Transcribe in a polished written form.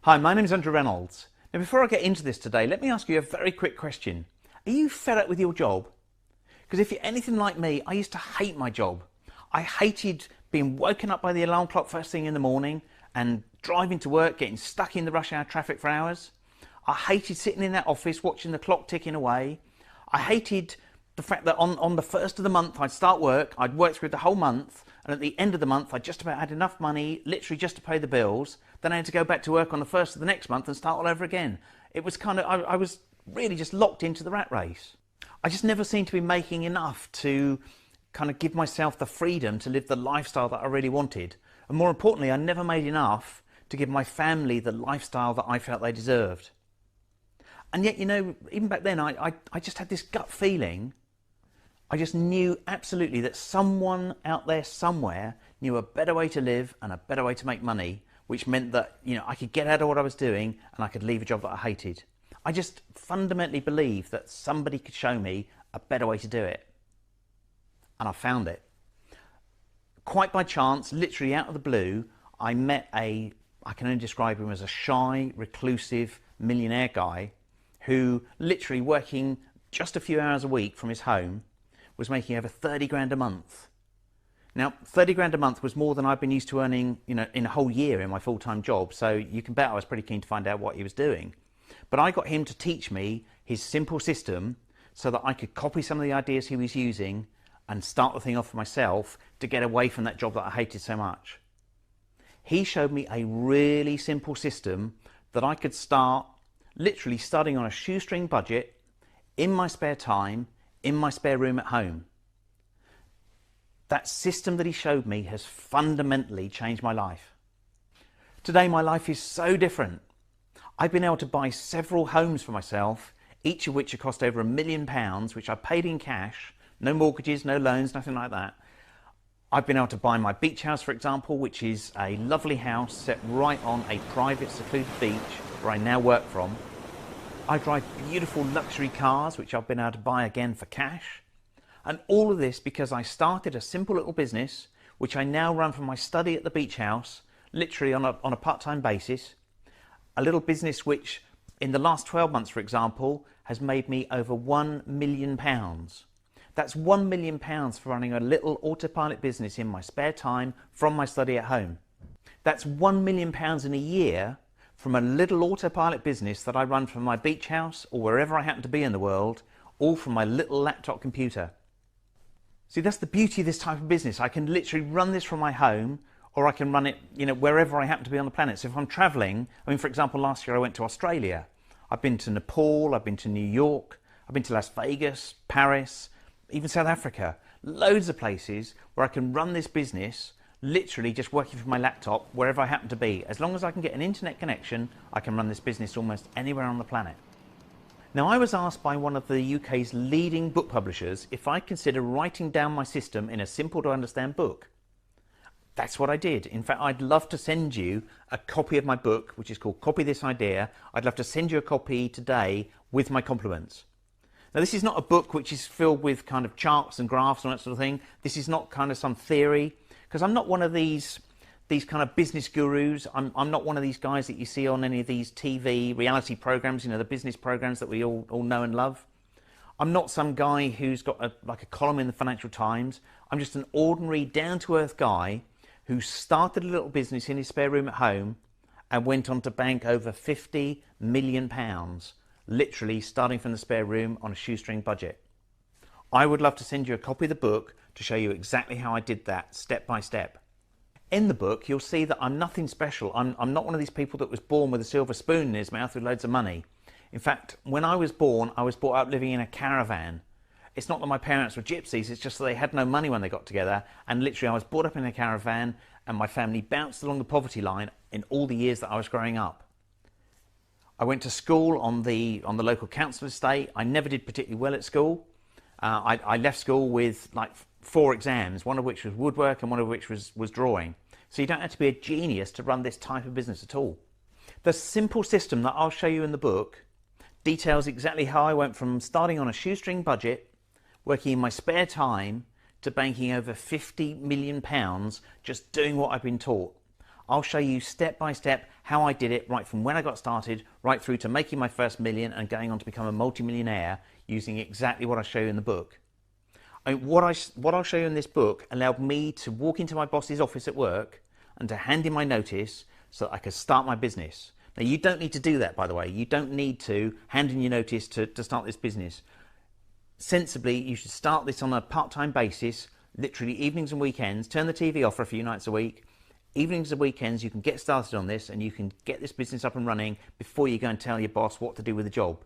Hi, my name is Andrew Reynolds. Now before I get into this today, let me ask you a very quick question. Are you fed up with your job? Because if you're anything like me, I used to hate my job. I hated being woken up by the alarm clock first thing in the morning and driving to work, getting stuck in the rush hour traffic for hours. I hated sitting in that office watching the clock ticking away. I hated the fact that on the first of the month I'd start work, I'd work through the whole month, and at the end of the month I just about had enough money, literally just to pay the bills. Then I had to go back to work on the first of the next month and start all over again. It was kind of, I was really just locked into the rat race. I just never seemed to be making enough to kind of give myself the freedom to live the lifestyle that I really wanted. And more importantly, I never made enough to give my family the lifestyle that I felt they deserved. And yet, you know, even back then, I just had this gut feeling. I just knew absolutely that someone out there somewhere knew a better way to live and a better way to make money, which meant that, you know, I could get out of what I was doing and I could leave a job that I hated. I just fundamentally believed that somebody could show me a better way to do it. And I found it. Quite by chance, literally out of the blue, I met I can only describe him as a shy, reclusive millionaire guy who, literally working just a few hours a week from his home, was making over 30 grand a month. Now, 30 grand a month was more than I've been used to earning, you know, in a whole year in my full-time job. So you can bet I was pretty keen to find out what he was doing. But I got him to teach me his simple system so that I could copy some of the ideas he was using and start the thing off for myself to get away from that job that I hated so much. He showed me a really simple system that I could start, literally starting on a shoestring budget, in my spare time, in my spare room at home. That system that he showed me has fundamentally changed my life. Today my life is so different. I've been able to buy several homes for myself, each of which have cost over £1 million, which I paid in cash, no mortgages, no loans, nothing like that. I've been able to buy my beach house, for example, which is a lovely house set right on a private secluded beach where I now work from. I drive beautiful luxury cars, which I've been able to buy again for cash. And all of this because I started a simple little business, which I now run from my study at the beach house, literally on a part-time basis. A little business which, in the last 12 months, for example, has made me over £1 million. That's £1 million for running a little autopilot business in my spare time from my study at home. That's £1 million in a year from a little autopilot business that I run from my beach house or wherever I happen to be in the world, all from my little laptop computer. See, that's the beauty of this type of business. I can literally run this from my home, or I can run it, you know, wherever I happen to be on the planet. So if I'm traveling, I mean, for example, last year I went to Australia. I've been to Nepal, I've been to New York, I've been to Las Vegas, Paris, even South Africa. Loads of places where I can run this business literally just working from my laptop wherever I happen to be. As long as I can get an internet connection, I can run this business almost anywhere on the planet. Now, I was asked by one of the UK's leading book publishers if I consider writing down my system in a simple to understand book. That's what I did. In fact, I'd love to send you a copy of my book, which is called Copy This Idea. I'd love to send you a copy today with my compliments. Now, this is not a book which is filled with kind of charts and graphs and that sort of thing. This is not kind of some theory, because I'm not one of these kind of business gurus. I'm not one of these guys that you see on any of these TV reality programs, you know, the business programs that we all know and love. I'm not some guy who's got like a column in the Financial Times. I'm just an ordinary, down-to-earth guy who started a little business in his spare room at home and went on to bank over £50 million, literally starting from the spare room on a shoestring budget. I would love to send you a copy of the book to show you exactly how I did that, step by step. In the book, you'll see that I'm nothing special. I'm not one of these people that was born with a silver spoon in his mouth with loads of money. In fact, when I was born, I was brought up living in a caravan. It's not that my parents were gypsies, it's just that they had no money when they got together, and literally I was brought up in a caravan and my family bounced along the poverty line in all the years that I was growing up. I went to school on the local council estate. I never did particularly well at school. I left school with like 4 exams, one of which was woodwork and one of which was drawing. So you don't have to be a genius to run this type of business at all. The simple system that I'll show you in the book details exactly how I went from starting on a shoestring budget, working in my spare time, to banking over £50 million just doing what I've been taught. I'll show you step by step how I did it right from when I got started right through to making my first million and going on to become a multi-millionaire using exactly what I show you in the book. What I'll show you in this book allowed me to walk into my boss's office at work and to hand in my notice so that I could start my business. Now, you don't need to do that, by the way. You don't need to hand in your notice to start this business. Sensibly, you should start this on a part-time basis, literally evenings and weekends. Turn the TV off for a few nights a week. Evenings and weekends, you can get started on this and you can get this business up and running before you go and tell your boss what to do with the job.